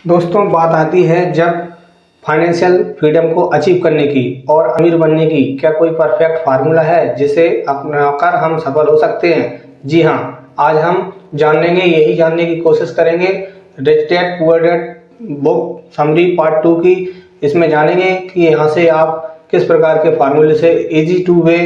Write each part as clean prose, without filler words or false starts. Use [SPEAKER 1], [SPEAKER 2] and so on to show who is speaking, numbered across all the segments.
[SPEAKER 1] दोस्तों, बात आती है जब फाइनेंशियल फ्रीडम को अचीव करने की और अमीर बनने की। क्या कोई परफेक्ट फार्मूला है जिसे अपनाकर हम सफल हो सकते हैं? जी हाँ, आज हम यही जानने की कोशिश करेंगे rich dad poor dad book summary part 2 की। इसमें जानेंगे कि यहाँ से आप किस प्रकार के फार्मूले से इजी टू वे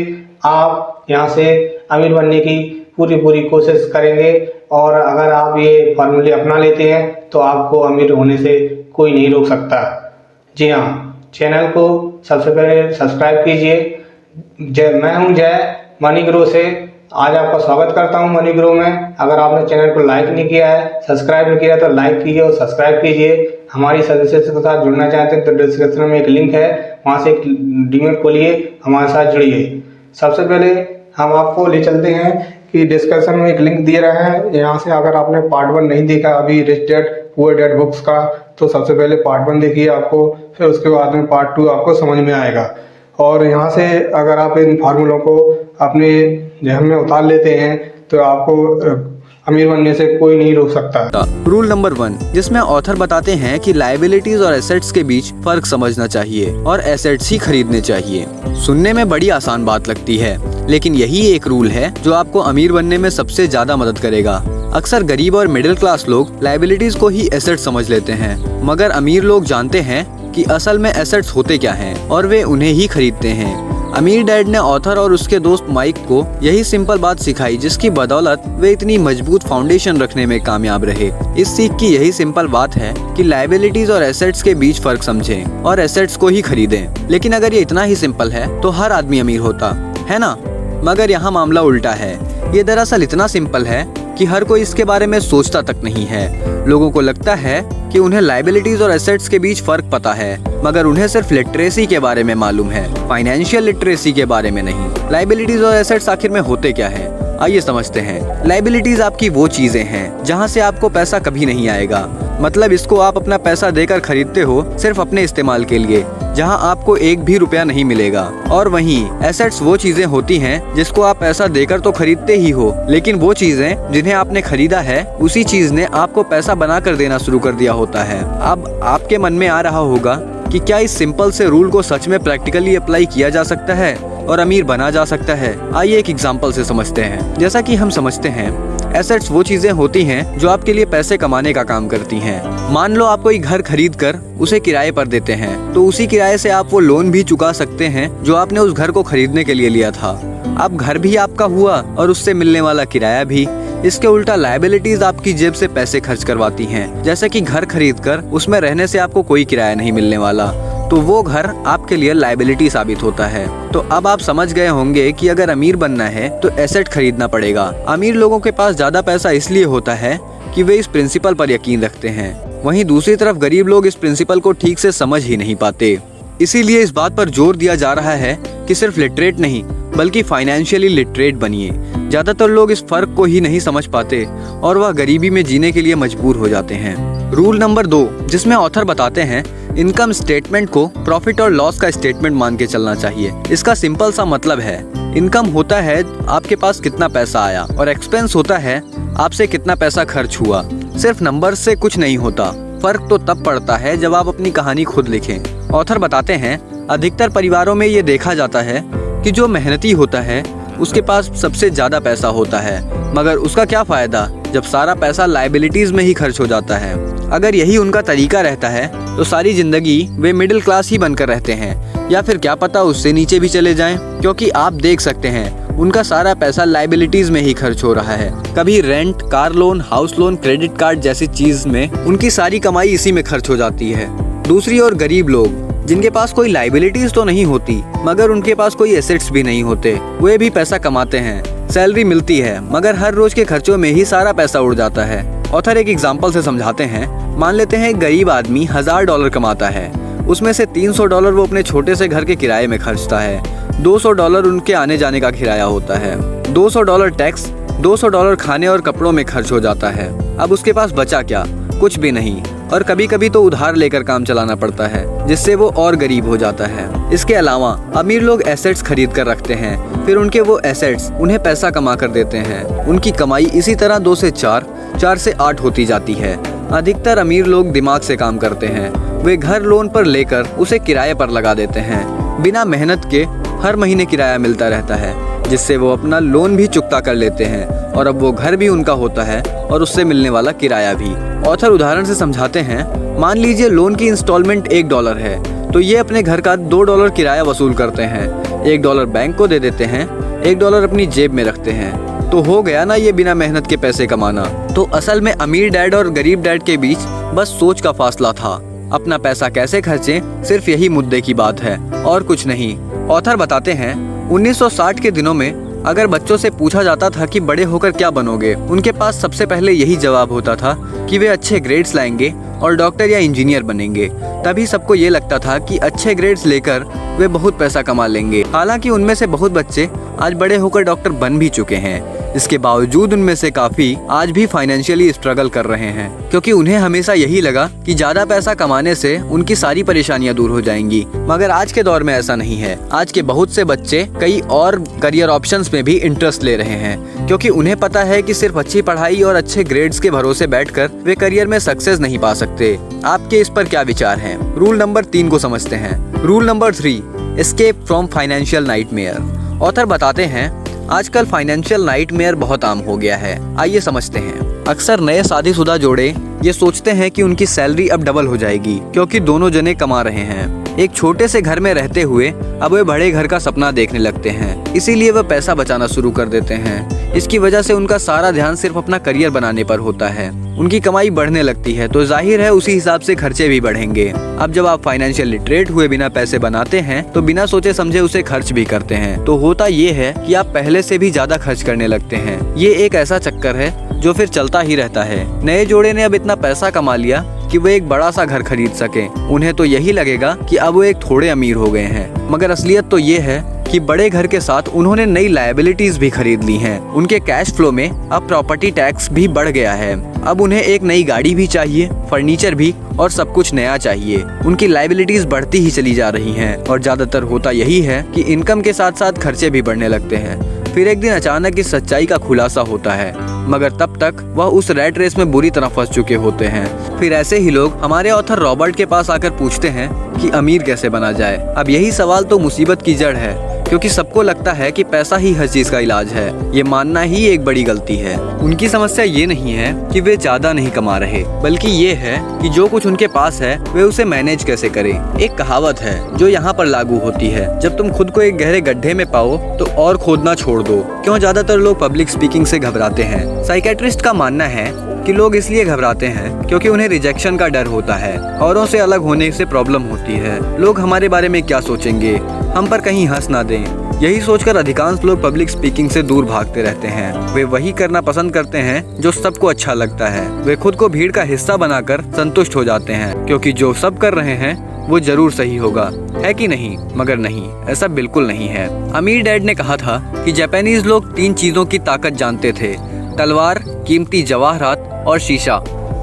[SPEAKER 1] आप यहाँ से अमीर बनने की पूरी कोशिश करेंगे। और अगर आप ये फार्मूले अपना लेते हैं तो आपको अमीर होने से कोई नहीं रोक सकता। जी हाँ, चैनल को सबसे पहले सब्सक्राइब कीजिए। मैं हूँ जय मनी ग्रो से। आज आपका स्वागत करता हूँ मनी ग्रो में। अगर आपने चैनल को लाइक नहीं किया है, सब्सक्राइब नहीं किया तो लाइक कीजिए और सब्सक्राइब कीजिए। हमारी सर्विसेज के साथ जुड़ना चाहते हैं तो डिस्क्रिप्शन में एक लिंक है, वहाँ से एक डीमेट खोलिए, हमारे साथ जुड़िए। सबसे पहले हम आपको ले चलते हैं कि डिस्क्रिप्शन में एक लिंक दिए रहे हैं, यहाँ से अगर आपने पार्ट 1 नहीं देखा अभी rich dad poor dad books का, तो सबसे पहले पार्ट 1 देखिए आपको, फिर उसके बाद में पार्ट 2 आपको समझ में आएगा। और यहाँ से अगर आप इन फार्मूलों को अपने जहन में उतार लेते हैं तो आपको अमीर बनने से कोई नहीं रोक सकता।
[SPEAKER 2] रूल नंबर 1, जिसमें ऑथर बताते हैं कि लायबिलिटीज और एसेट्स के बीच फर्क समझना चाहिए और एसेट्स ही खरीदने चाहिए। सुनने में बड़ी आसान बात लगती है, लेकिन यही एक रूल है जो आपको अमीर बनने में सबसे ज्यादा मदद करेगा। अक्सर गरीब और मिडिल क्लास लोग लायबिलिटीज को ही एसेट समझ लेते हैं, मगर अमीर लोग जानते हैं कि असल में एसेट्स होते क्या हैं और वे उन्हें ही खरीदते हैं। अमीर डैड ने ऑथर और उसके दोस्त माइक को यही सिंपल बात सिखाई, जिसकी बदौलत वे इतनी मजबूत फाउंडेशन रखने में कामयाब रहे। इस सीख की यही सिंपल बात है कि लायबिलिटीज और एसेट्स के बीच फर्क समझें और एसेट्स को ही खरीदें। लेकिन अगर ये इतना ही सिंपल है तो हर आदमी अमीर होता है ना? मगर यहाँ मामला उल्टा है। ये दरअसल इतना सिंपल है कि हर कोई इसके बारे में सोचता तक नहीं है। लोगों को लगता है कि उन्हें लायबिलिटीज और एसेट्स के बीच फर्क पता है, मगर उन्हें सिर्फ लिटरेसी के बारे में मालूम है, फाइनेंशियल लिटरेसी के बारे में नहीं। लायबिलिटीज और एसेट्स आखिर में होते क्या है, आइए समझते हैं। लायबिलिटीज आपकी वो चीजें हैं जहां से आपको पैसा कभी नहीं आएगा। मतलब इसको आप अपना पैसा देकर खरीदते हो सिर्फ अपने इस्तेमाल के लिए, जहां आपको एक भी रुपया नहीं मिलेगा। और वहीं एसेट्स वो चीजें होती हैं जिसको आप पैसा देकर तो खरीदते ही हो, लेकिन वो चीजें जिन्हें आपने खरीदा है उसी चीज ने आपको पैसा बनाकर देना शुरू कर दिया होता है। अब आपके मन में आ रहा होगा कि क्या इस सिंपल से रूल को सच में प्रैक्टिकली अप्लाई किया जा सकता है और अमीर बना जा सकता है? आइए एक एग्जांपल से समझते हैं। जैसा कि हम समझते हैं, एसेट्स वो चीजें होती हैं जो आपके लिए पैसे कमाने का काम करती हैं। मान लो आप कोई घर खरीद कर उसे किराए पर देते हैं, तो उसी किराए से आप वो लोन भी चुका सकते हैं जो आपने उस घर को खरीदने के लिए लिया था। अब घर भी आपका हुआ और उससे मिलने वाला किराया भी। इसके उल्टा लायबिलिटीज आपकी जेब से पैसे खर्च करवाती हैं, जैसे कि घर खरीदकर उसमें रहने से आपको कोई किराया नहीं मिलने वाला, तो वो घर आपके लिए लायबिलिटी साबित होता है। तो अब आप समझ गए होंगे कि अगर अमीर बनना है तो एसेट खरीदना पड़ेगा। अमीर लोगों के पास ज्यादा पैसा इसलिए होता है कि वे इस प्रिंसिपल पर यकीन रखते हैं। वहीं दूसरी तरफ गरीब लोग इस प्रिंसिपल को ठीक से समझ ही नहीं पाते। इसीलिए इस बात पर जोर दिया जा रहा है कि सिर्फ लिटरेट नहीं बल्कि फाइनेंशियली लिटरेट बनिए। ज्यादातर लोग इस फर्क को ही नहीं समझ पाते और वह गरीबी में जीने के लिए मजबूर हो जाते हैं। रूल नंबर 2, जिसमें ऑथर बताते हैं इनकम स्टेटमेंट को प्रॉफिट और लॉस का स्टेटमेंट मान के चलना चाहिए। इसका सिंपल सा मतलब है, इनकम होता है आपके पास कितना पैसा आया और एक्सपेंस होता है आपसे कितना पैसा खर्च हुआ। सिर्फ नंबर से कुछ नहीं होता। फर्क तो तब पड़ता है जब आप अपनी कहानी खुद लिखें। ऑथर बताते हैं अधिकतर परिवारों में ये देखा जाता है कि जो मेहनती होता है उसके पास सबसे ज्यादा पैसा होता है, मगर उसका क्या फायदा जब सारा पैसा लायबिलिटीज में ही खर्च हो जाता है। अगर यही उनका तरीका रहता है तो सारी जिंदगी वे मिडिल क्लास ही बनकर रहते हैं, या फिर क्या पता उससे नीचे भी चले जाएं, क्योंकि आप देख सकते हैं उनका सारा पैसा लायबिलिटीज में ही खर्च हो रहा है। कभी rent, car loan, house loan, credit card जैसी चीज में उनकी सारी कमाई इसी में खर्च हो जाती है। दूसरी ओर गरीब लोग जिनके पास कोई लायबिलिटीज तो नहीं होती मगर उनके पास कोई एसेट्स भी नहीं होते, वे भी पैसा कमाते हैं, सैलरी मिलती है, मगर हर रोज के खर्चों में ही सारा पैसा उड़ जाता है। ऑथर एक एग्जांपल से समझाते हैं। मान लेते हैं एक गरीब आदमी $1000 कमाता है, उसमें से $300 वो अपने छोटे से घर के किराए में खर्चता है, $200 उनके आने जाने का किराया होता है, $200 टैक्स, $200 खाने और कपड़ों में खर्च हो जाता है। अब उसके पास बचा क्या? कुछ भी नहीं। और कभी कभी तो उधार लेकर काम चलाना पड़ता है, जिससे वो और गरीब हो जाता है। इसके अलावा अमीर लोग एसेट्स खरीद कर रखते हैं, फिर उनके वो एसेट्स उन्हें पैसा कमा कर देते हैं। उनकी कमाई इसी तरह 2 से 4, 4 से 8 होती जाती है। अधिकतर अमीर लोग दिमाग से काम करते हैं। वे घर लोन पर लेकर उसे किराए पर लगा देते हैं। बिना मेहनत के हर महीने किराया मिलता रहता है, जिससे वो अपना लोन भी चुकता कर लेते हैं और अब वो घर भी उनका होता है और उससे मिलने वाला किराया भी। ऑथर उदाहरण से समझाते हैं, मान लीजिए लोन की इंस्टॉलमेंट $1 है, तो ये अपने घर का $2 किराया वसूल करते हैं। $1 बैंक को दे देते हैं, $1 अपनी जेब में रखते हैं। तो हो गया ना ये बिना मेहनत के पैसे कमाना। तो असल में अमीर डैड और गरीब डैड के बीच बस सोच का फासला था। अपना पैसा कैसे खर्चें, सिर्फ यही मुद्दे की बात है और कुछ नहीं। ऑथर बताते हैं, 1960 के दिनों में अगर बच्चों से पूछा जाता था कि बड़े होकर क्या बनोगे, उनके पास सबसे पहले यही जवाब होता था कि वे अच्छे ग्रेड्स लाएंगे और डॉक्टर या इंजीनियर बनेंगे। तभी सबको ये लगता था कि अच्छे ग्रेड्स लेकर वे बहुत पैसा कमा लेंगे। हालांकि उनमें से बहुत बच्चे आज बड़े होकर डॉक्टर बन भी चुके हैं। इसके बावजूद उनमें से काफी आज भी फाइनेंशियली स्ट्रगल कर रहे हैं, क्योंकि उन्हें हमेशा यही लगा कि ज्यादा पैसा कमाने से उनकी सारी परेशानियां दूर हो जाएंगी। मगर आज के दौर में ऐसा नहीं है। आज के बहुत से बच्चे कई और करियर ऑप्शंस में भी इंटरेस्ट ले रहे हैं, क्योंकि उन्हें पता है कि सिर्फ अच्छी पढ़ाई और अच्छे ग्रेड्स के भरोसे बैठकर वे करियर में सक्सेस नहीं पा सकते। आपके इस पर क्या विचार हैं? रूल नंबर 3 को समझते हैं। Rule number 3, escape from financial nightmare. Author बताते हैं, आजकल फाइनेंशियल नाइटमेयर बहुत आम हो गया है। आइए समझते हैं। अक्सर नए शादीशुदा जोड़े ये सोचते हैं कि उनकी सैलरी अब डबल हो जाएगी, क्योंकि दोनों जने कमा रहे हैं। एक छोटे से घर में रहते हुए अब वे बड़े घर का सपना देखने लगते हैं, इसीलिए वे पैसा बचाना शुरू कर देते हैं। इसकी वजह से उनका सारा ध्यान सिर्फ अपना करियर बनाने पर होता है। उनकी कमाई बढ़ने लगती है तो जाहिर है उसी हिसाब से खर्चे भी बढ़ेंगे। अब जब आप फाइनेंशियल लिटरेट हुए बिना पैसे बनाते हैं तो बिना सोचे समझे उसे खर्च भी करते हैं। तो होता ये है कि आप पहले से भी ज्यादा खर्च करने लगते हैं। ये एक ऐसा चक्कर है जो फिर चलता ही रहता है। नए जोड़े ने अब इतना पैसा कमा लिया कि वो एक बड़ा सा घर खरीद सके। उन्हें तो यही लगेगा कि अब वो एक थोड़े अमीर हो गए हैं, मगर असलियत तो ये है कि बड़े घर के साथ उन्होंने नई लायबिलिटीज भी खरीद ली हैं। उनके कैश फ्लो में अब प्रॉपर्टी टैक्स भी बढ़ गया है। अब उन्हें एक नई गाड़ी भी चाहिए, फर्नीचर भी, और सब कुछ नया चाहिए। उनकी लायबिलिटीज बढ़ती ही चली जा रही हैं और ज्यादातर होता यही है कि इनकम के साथ साथ खर्चे भी बढ़ने लगते हैं। फिर एक दिन अचानक इस सच्चाई का खुलासा होता है, मगर तब तक वह उस रैट रेस में बुरी तरह फंस चुके होते हैं। फिर ऐसे ही लोग हमारे ऑथर रॉबर्ट के पास आकर पूछते हैं कि अमीर कैसे बना जाए। अब यही सवाल तो मुसीबत की जड़ है, क्योंकि सबको लगता है कि पैसा ही हर चीज का इलाज है। ये मानना ही एक बड़ी गलती है। उनकी समस्या ये नहीं है कि वे ज्यादा नहीं कमा रहे, बल्कि ये है कि जो कुछ उनके पास है वे उसे मैनेज कैसे करें। एक कहावत है जो यहाँ पर लागू होती है, जब तुम खुद को एक गहरे गड्ढे में पाओ तो और खोदना छोड़ दो। क्यों ज्यादातर लोग पब्लिक स्पीकिंग से घबराते हैं? साइकेट्रिस्ट का मानना है कि लोग इसलिए घबराते हैं क्योंकि उन्हें रिजेक्शन का डर होता है। औरों से अलग होने से प्रॉब्लम होती है। लोग हमारे बारे में क्या सोचेंगे, हम पर कहीं हंस ना दें। यही सोचकर अधिकांश लोग पब्लिक स्पीकिंग से दूर भागते रहते हैं। वे वही करना पसंद करते हैं जो सबको अच्छा लगता है। वे खुद को भीड़ का हिस्सा बनाकर संतुष्ट हो जाते हैं, क्योंकि जो सब कर रहे हैं वो जरूर सही होगा, है कि नहीं? मगर नहीं, ऐसा बिल्कुल नहीं है। अमीर डैड ने कहा था कि जापानीज लोग 3 चीजों की ताकत जानते थे: तलवार, कीमती जवाहरात और शीशा।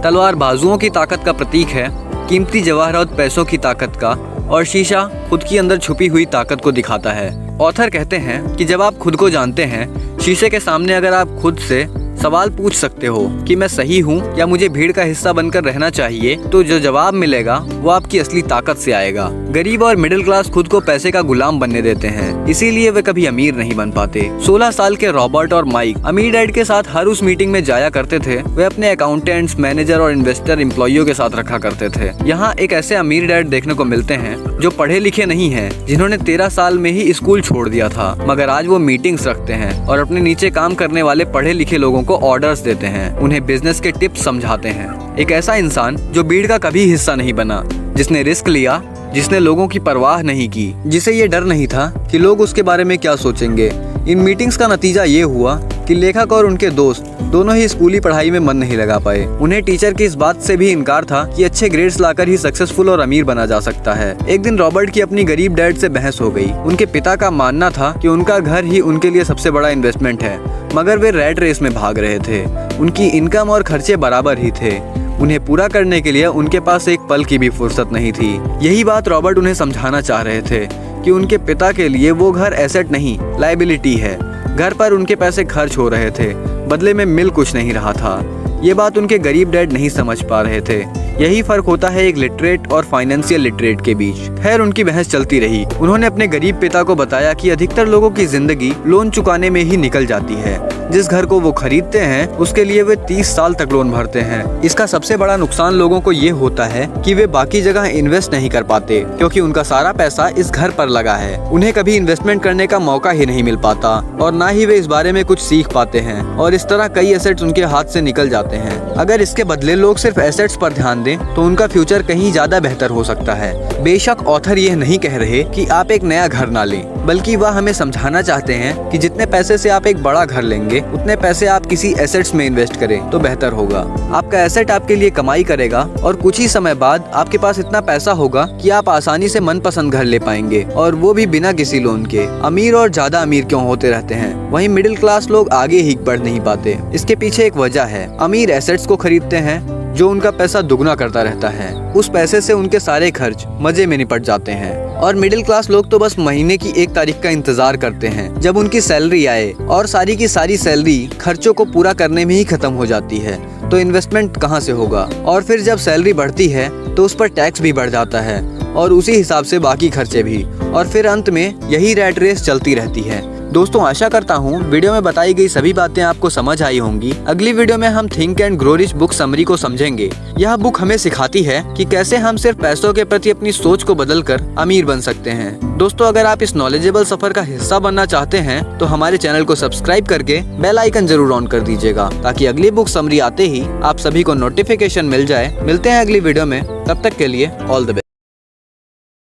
[SPEAKER 2] तलवार बाजुओं की ताकत का प्रतीक है, कीमती जवाहरात पैसों की ताकत का, और शीशा खुद की अंदर छुपी हुई ताकत को दिखाता है। ऑथर कहते हैं कि जब आप खुद को जानते हैं, शीशे के सामने अगर आप खुद से सवाल पूछ सकते हो कि मैं सही हूँ या मुझे भीड़ का हिस्सा बनकर रहना चाहिए, तो जो जवाब मिलेगा वो आपकी असली ताकत से आएगा। गरीब और मिडिल क्लास खुद को पैसे का गुलाम बनने देते हैं, इसीलिए वे कभी अमीर नहीं बन पाते। 16 साल के रॉबर्ट और माइक अमीर डैड के साथ हर उस मीटिंग में जाया करते थे। वे अपने अकाउंटेंट्स, मैनेजर और इन्वेस्टर एम्प्लॉइयों के साथ रखा करते थे। यहाँ एक ऐसे अमीर डैड देखने को मिलते हैं जो पढ़े लिखे नहीं है, जिन्होंने 13 साल में ही स्कूल छोड़ दिया था, मगर आज वो मीटिंग्स रखते हैं और अपने नीचे काम करने वाले पढ़े लिखे लोगों को ऑर्डर्स देते हैं, उन्हें बिजनेस के टिप्स समझाते हैं। एक ऐसा इंसान जो भीड़ का कभी हिस्सा नहीं बना, जिसने रिस्क लिया, जिसने लोगों की परवाह नहीं की, जिसे ये डर नहीं था कि लोग उसके बारे में क्या सोचेंगे। इन मीटिंग्स का नतीजा ये हुआ कि लेखक और उनके दोस्त दोनों ही स्कूली पढ़ाई में मन नहीं लगा पाए। उन्हें टीचर की इस बात से भी इनकार था कि अच्छे ग्रेड्स लाकर ही सक्सेसफुल और अमीर बना जा सकता है। एक दिन रॉबर्ट की अपनी गरीब डैड से बहस हो गई। उनके पिता का मानना था कि उनका घर ही उनके लिए सबसे बड़ा इन्वेस्टमेंट है, मगर वे रैट रेस में भाग रहे थे। उनकी इनकम और खर्चे बराबर ही थे। उन्हें पूरा करने के लिए उनके पास एक पल की भी फुर्सत नहीं थी। यही बात रॉबर्ट उन्हें समझाना चाह रहे थे कि उनके पिता के लिए वो घर एसेट नहीं, लायबिलिटी है। घर पर उनके पैसे खर्च हो रहे थे, बदले में मिल कुछ नहीं रहा था। ये बात उनके गरीब डैड नहीं समझ पा रहे थे। यही फर्क होता है एक लिटरेट और फाइनेंशियल लिटरेट के बीच। खैर उनकी बहस चलती रही। उन्होंने अपने गरीब पिता को बताया कि अधिकतर लोगों की जिंदगी लोन चुकाने में ही निकल जाती है। जिस घर को वो खरीदते हैं उसके लिए वे 30 साल तक लोन भरते हैं। इसका सबसे बड़ा नुकसान लोगों को ये होता है कि वे बाकी जगह इन्वेस्ट नहीं कर पाते, क्योंकि उनका सारा पैसा इस घर पर लगा है। उन्हें कभी इन्वेस्टमेंट करने का मौका ही नहीं मिल पाता और ना ही वे इस बारे में कुछ सीख पाते हैं और इस तरह कई एसेट्स उनके हाथ से निकल जाते हैं। अगर इसके बदले लोग सिर्फ एसेट्स पर ध्यान दें तो उनका फ्यूचर कहीं ज्यादा बेहतर हो सकता है। बेशक ऑथर यह नहीं कह रहे कि आप एक नया घर ना लें, बल्कि वह हमें समझाना चाहते हैं कि जितने पैसे से आप एक बड़ा घर लेंगे उतने पैसे आप किसी एसेट्स में इन्वेस्ट करें तो बेहतर होगा। आपका एसेट आपके लिए कमाई करेगा और कुछ ही समय बाद आपके पास इतना पैसा होगा कि आप आसानी से मनपसंद घर ले पाएंगे, और वो भी बिना किसी लोन के। अमीर और ज्यादा अमीर क्यों होते रहते हैं, वहीं मिडिल क्लास लोग आगे ही बढ़ नहीं पाते। इसके पीछे एक वजह है। अमीर एसेट्स को खरीदते हैं जो उनका पैसा दुगना करता रहता है। उस पैसे से उनके सारे खर्च मजे में निपट जाते हैं, और मिडिल क्लास लोग तो बस महीने की 1 तारीख का इंतजार करते हैं जब उनकी सैलरी आए, और सारी की सारी सैलरी खर्चों को पूरा करने में ही खत्म हो जाती है। तो इन्वेस्टमेंट कहाँ से होगा? और फिर जब सैलरी बढ़ती है तो उस पर टैक्स भी बढ़ जाता है और उसी हिसाब से बाकी खर्चे भी, और फिर अंत में यही रैट रेस चलती रहती है। दोस्तों आशा करता हूँ वीडियो में बताई गई सभी बातें आपको समझ आई होंगी। अगली वीडियो में हम think and grow rich book summary को समझेंगे। यह बुक हमें सिखाती है कि कैसे हम सिर्फ पैसों के प्रति अपनी सोच को बदलकर अमीर बन सकते हैं। दोस्तों अगर आप इस नॉलेजेबल सफर का हिस्सा बनना चाहते हैं तो हमारे चैनल को सब्सक्राइब करके बेल आइकन जरूर ऑन कर दीजिएगा, ताकि अगली बुक समरी आते ही आप सभी को नोटिफिकेशन मिल जाए। मिलते हैं अगली वीडियो में, तब तक के लिए ऑल द बेस्ट।